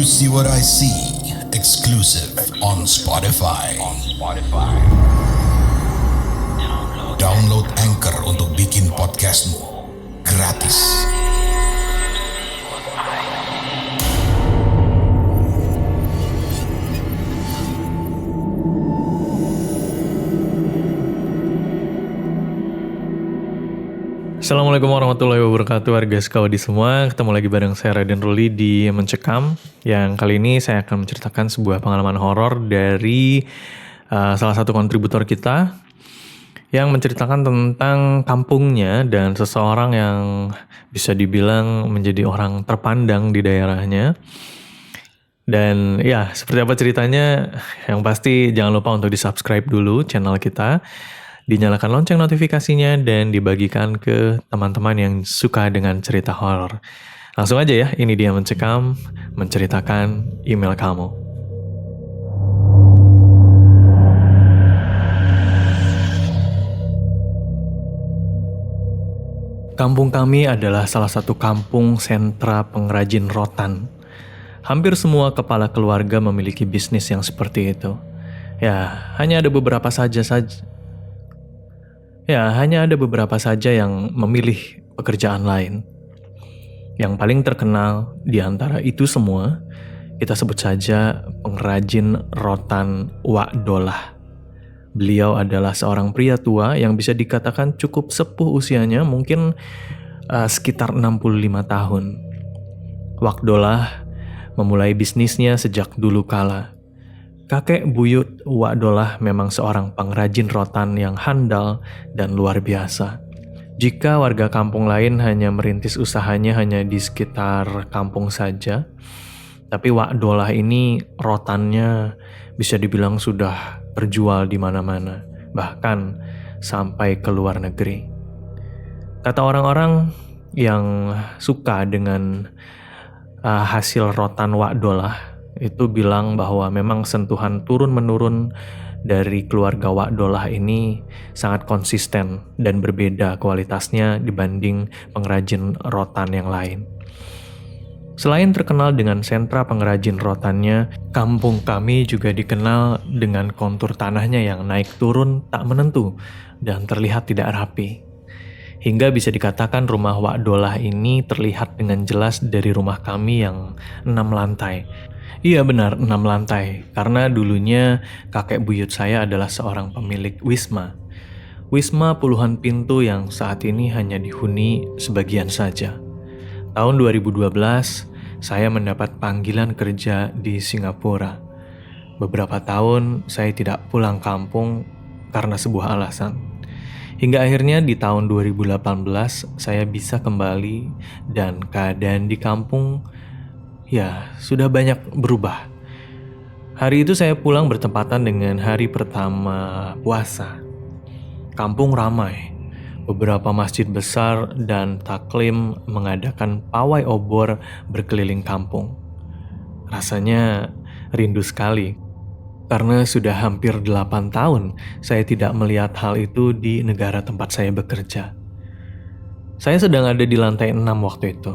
See What I See, exclusive on Spotify. Download Anchor untuk bikin podcastmu gratis. Assalamualaikum warahmatullahi wabarakatuh warga Skawadi semua. Ketemu lagi bareng saya Raden Ruli di Mencekam. Yang kali ini saya akan menceritakan sebuah pengalaman horor dari salah satu kontributor kita yang menceritakan tentang kampungnya dan seseorang yang bisa dibilang menjadi orang terpandang di daerahnya. Dan ya, seperti apa ceritanya? Yang pasti jangan lupa untuk di-subscribe dulu channel kita, dinyalakan lonceng notifikasinya, dan dibagikan ke teman-teman yang suka dengan cerita horor. Langsung aja ya, ini dia Mencekam, menceritakan email kamu. Kampung kami adalah salah satu kampung sentra pengrajin rotan. Hampir semua kepala keluarga memiliki bisnis yang seperti itu. Ya, hanya ada beberapa saja yang memilih pekerjaan lain. Yang paling terkenal di antara itu semua, kita sebut saja pengrajin rotan Wak Dolah. Beliau adalah seorang pria tua yang bisa dikatakan cukup sepuh usianya, mungkin sekitar 65 tahun. Wak Dolah memulai bisnisnya sejak dulu kala. Kakek buyut Wak Dolah memang seorang pengrajin rotan yang handal dan luar biasa. Jika warga kampung lain hanya merintis usahanya hanya di sekitar kampung saja, tapi Wak Dolah ini rotannya bisa dibilang sudah terjual di mana-mana, bahkan sampai ke luar negeri. Kata orang-orang yang suka dengan hasil rotan Wak Dolah itu bilang bahwa memang sentuhan turun-menurun dari keluarga Wak Dolah ini sangat konsisten dan berbeda kualitasnya dibanding pengrajin rotan yang lain. Selain terkenal dengan sentra pengrajin rotannya, kampung kami juga dikenal dengan kontur tanahnya yang naik turun tak menentu dan terlihat tidak rapi. Hingga bisa dikatakan rumah Wak Dolah ini terlihat dengan jelas dari rumah kami yang 6 lantai. Iya benar, 6 lantai. Karena dulunya kakek buyut saya adalah seorang pemilik wisma. Wisma puluhan pintu yang saat ini hanya dihuni sebagian saja. Tahun 2012, saya mendapat panggilan kerja di Singapura. Beberapa tahun saya tidak pulang kampung karena sebuah alasan. Hingga akhirnya di tahun 2018, saya bisa kembali dan keadaan di kampung ya, sudah banyak berubah. Hari itu saya pulang bertepatan dengan hari pertama puasa. Kampung ramai. Beberapa masjid besar dan taklim mengadakan pawai obor berkeliling kampung. Rasanya rindu sekali. Karena sudah hampir 8 tahun saya tidak melihat hal itu di negara tempat saya bekerja. Saya sedang ada di lantai 6 waktu itu,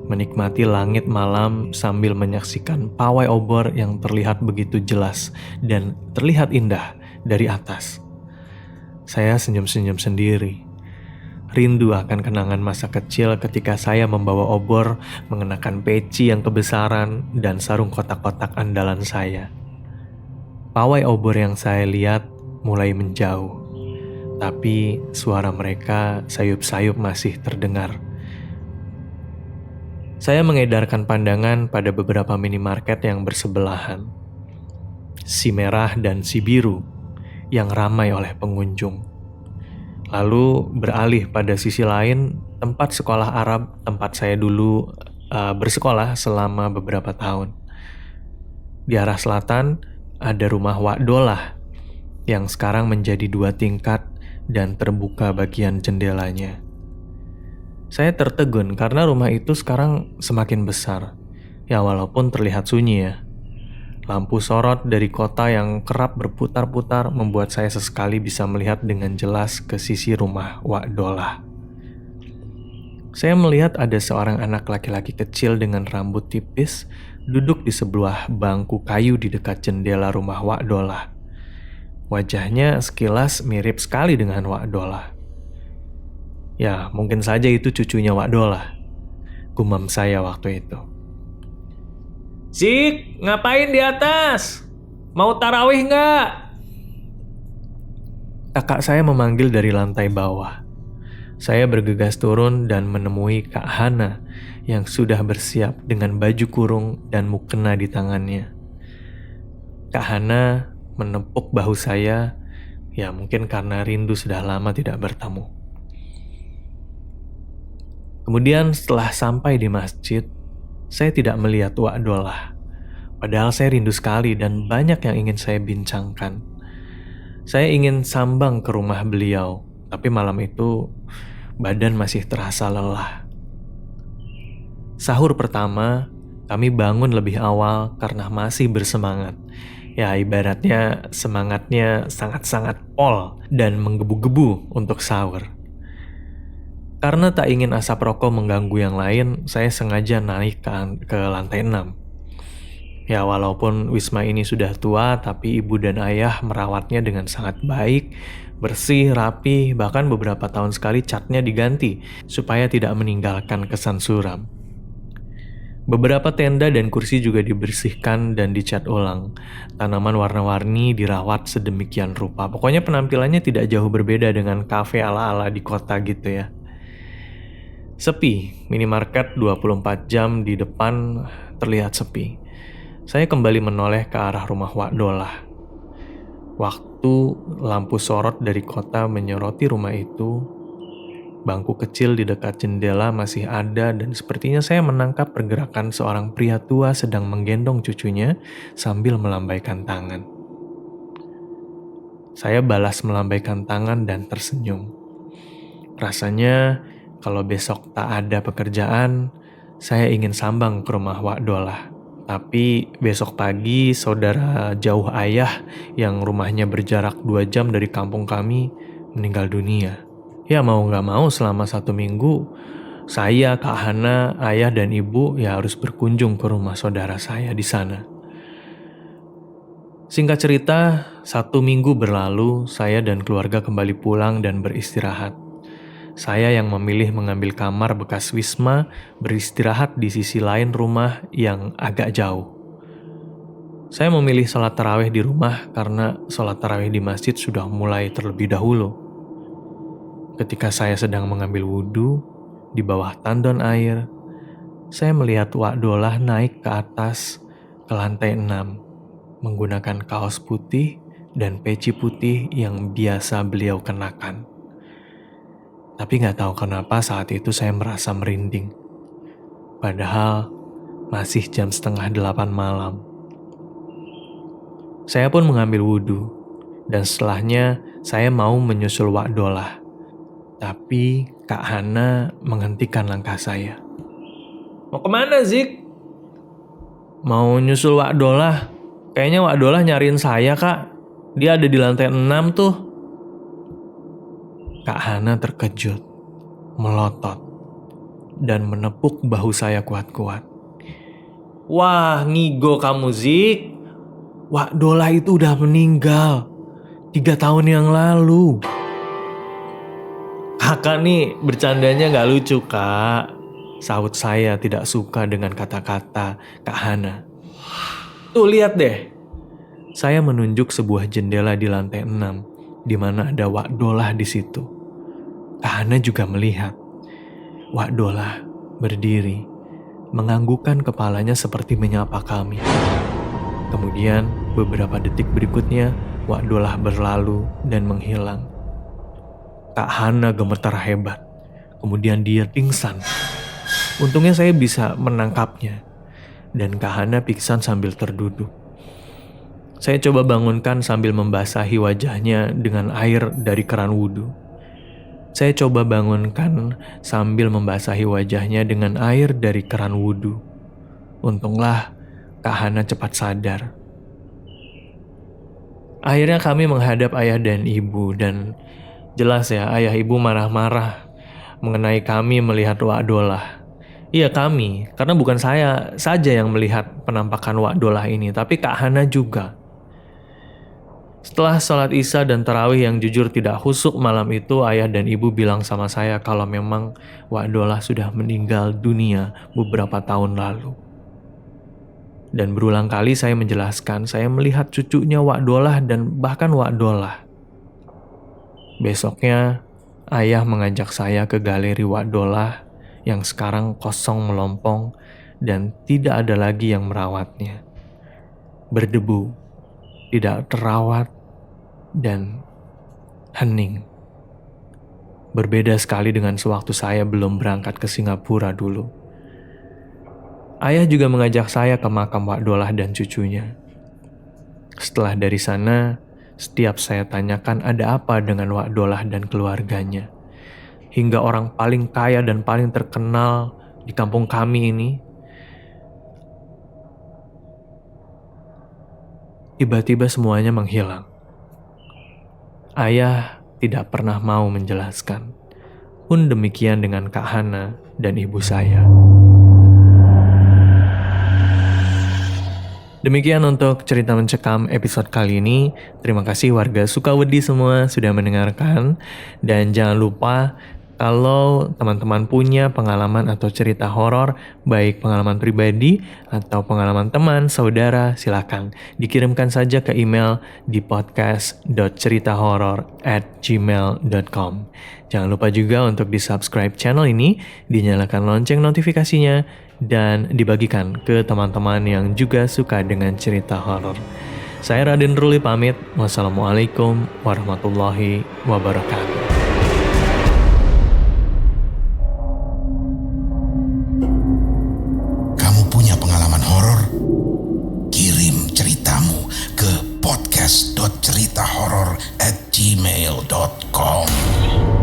menikmati langit malam sambil menyaksikan pawai obor yang terlihat begitu jelas dan terlihat indah dari atas. Saya senyum-senyum sendiri. Rindu akan kenangan masa kecil ketika saya membawa obor, mengenakan peci yang kebesaran dan sarung kotak-kotak andalan saya. Pawai obor yang saya lihat mulai menjauh, tapi suara mereka sayup-sayup masih terdengar. Saya mengedarkan pandangan pada beberapa minimarket yang bersebelahan. Si merah dan si biru yang ramai oleh pengunjung. Lalu beralih pada sisi lain, tempat sekolah Arab tempat saya dulu bersekolah selama beberapa tahun. Di arah selatan ada rumah Wak Dolah yang sekarang menjadi 2 tingkat dan terbuka bagian jendelanya. Saya tertegun karena rumah itu sekarang semakin besar. Ya walaupun terlihat sunyi ya. Lampu sorot dari kota yang kerap berputar-putar membuat saya sesekali bisa melihat dengan jelas ke sisi rumah Wak Dolah. Saya melihat ada seorang anak laki-laki kecil dengan rambut tipis duduk di sebuah bangku kayu di dekat jendela rumah Wak Dolah. Wajahnya sekilas mirip sekali dengan Wak Dolah. Ya, mungkin saja itu cucunya Wak Dolah, gumam saya waktu itu. "Zik, ngapain di atas? Mau tarawih nggak?" Kakak saya memanggil dari lantai bawah. Saya bergegas turun dan menemui Kak Hana yang sudah bersiap dengan baju kurung dan mukena di tangannya. Kak Hana menepuk bahu saya, ya mungkin karena rindu sudah lama tidak bertemu. Kemudian setelah sampai di masjid, saya tidak melihat Wak Dolah. Padahal saya rindu sekali dan banyak yang ingin saya bincangkan. Saya ingin sambang ke rumah beliau, tapi malam itu badan masih terasa lelah. Sahur pertama, kami bangun lebih awal karena masih bersemangat. Ya, ibaratnya semangatnya sangat-sangat pol dan menggebu-gebu untuk sahur. Karena tak ingin asap rokok mengganggu yang lain, saya sengaja naik ke lantai 6. Ya, walaupun Wisma ini sudah tua, tapi ibu dan ayah merawatnya dengan sangat baik, bersih, rapi, bahkan beberapa tahun sekali catnya diganti supaya tidak meninggalkan kesan suram. Beberapa tenda dan kursi juga dibersihkan dan dicat ulang. Tanaman warna-warni dirawat sedemikian rupa. Pokoknya penampilannya tidak jauh berbeda dengan kafe ala-ala di kota gitu ya. Sepi, minimarket 24 jam di depan terlihat sepi. Saya kembali menoleh ke arah rumah Wak Dolah. Waktu lampu sorot dari kota menyoroti rumah itu, bangku kecil di dekat jendela masih ada dan sepertinya saya menangkap pergerakan seorang pria tua sedang menggendong cucunya sambil melambaikan tangan. Saya balas melambaikan tangan dan tersenyum. Rasanya kalau besok tak ada pekerjaan, saya ingin sambang ke rumah Wak Dolah. Tapi besok pagi saudara jauh ayah yang rumahnya berjarak 2 jam dari kampung kami meninggal dunia. Ya mau gak mau selama 1 minggu, saya, Kak Hana, ayah dan ibu ya harus berkunjung ke rumah saudara saya di sana. Singkat cerita, 1 minggu berlalu, saya dan keluarga kembali pulang dan beristirahat. Saya yang memilih mengambil kamar bekas Wisma beristirahat di sisi lain rumah yang agak jauh. Saya memilih sholat tarawih di rumah karena sholat tarawih di masjid sudah mulai terlebih dahulu. Ketika saya sedang mengambil wudhu di bawah tandon air, saya melihat Wak Dolah naik ke atas ke lantai 6 menggunakan kaos putih dan peci putih yang biasa beliau kenakan. Tapi gak tahu kenapa saat itu saya merasa merinding. Padahal masih jam 7:30 malam. Saya pun mengambil wudhu, dan setelahnya saya mau menyusul Wak Dolah. Tapi Kak Hana menghentikan langkah saya. "Mau kemana, Zik?" "Mau nyusul Wak Dolah. Kayaknya Wak Dolah nyariin saya, Kak. Dia ada di lantai 6 tuh." Kak Hana terkejut, melotot, dan menepuk bahu saya kuat-kuat. "Wah, ngigo kamu, Zik. Wak Dolah itu udah meninggal 3 tahun yang lalu." "Kakak nih bercandanya gak lucu, Kak," sahut saya tidak suka dengan kata-kata Kak Hana. "Tuh lihat deh." Saya menunjuk sebuah jendela di lantai 6, di mana ada Wak Dolah di situ. Kak Hana juga melihat. Wak Dolah berdiri, menganggukkan kepalanya seperti menyapa kami. Kemudian beberapa detik berikutnya, Wak Dolah berlalu dan menghilang. Kak Hana gemetar hebat. Kemudian dia pingsan. Untungnya saya bisa menangkapnya. Dan Kak Hana pingsan sambil terduduk. Saya coba bangunkan sambil membasahi wajahnya dengan air dari keran wudhu. Saya coba bangunkan sambil membasahi wajahnya dengan air dari keran wudhu. Untunglah Kak Hana cepat sadar. Akhirnya kami menghadap ayah dan ibu dan jelas ya ayah ibu marah-marah. mengenai kami melihat Wak Dolah. Iya kami, karena bukan saya saja yang melihat penampakan Wak Dolah ini, tapi Kak Hana juga. Setelah sholat Isya dan tarawih yang jujur tidak khusyuk malam itu, ayah dan ibu bilang sama saya kalau memang Wak Dolah sudah meninggal dunia beberapa tahun lalu. Dan berulang kali saya menjelaskan, saya melihat cucunya Wak Dolah dan bahkan Wak Dolah. Besoknya, ayah mengajak saya ke galeri Wak Dolah yang sekarang kosong melompong dan tidak ada lagi yang merawatnya. Berdebu, tidak terawat, dan hening. Berbeda sekali dengan sewaktu saya belum berangkat ke Singapura dulu. Ayah juga mengajak saya ke makam Wak Dolah dan cucunya. Setelah dari sana, setiap saya tanyakan ada apa dengan Wak Dolah dan keluarganya. Hingga orang paling kaya dan paling terkenal di kampung kami ini tiba-tiba semuanya menghilang. Ayah tidak pernah mau menjelaskan. Pun demikian dengan Kak Hana dan ibu saya. Demikian untuk cerita mencekam episode kali ini. Terima kasih warga Sukawedi semua sudah mendengarkan. Dan jangan lupa kalau teman-teman punya pengalaman atau cerita horor, baik pengalaman pribadi atau pengalaman teman, saudara, silakan dikirimkan saja ke email di podcast.ceritahoror@gmail.com. Jangan lupa juga untuk di-subscribe channel ini, dinyalakan lonceng notifikasinya, dan dibagikan ke teman-teman yang juga suka dengan cerita horor. Saya Raden Ruli pamit. Wassalamualaikum warahmatullahi wabarakatuh. podcast.ceritahoror@gmail.com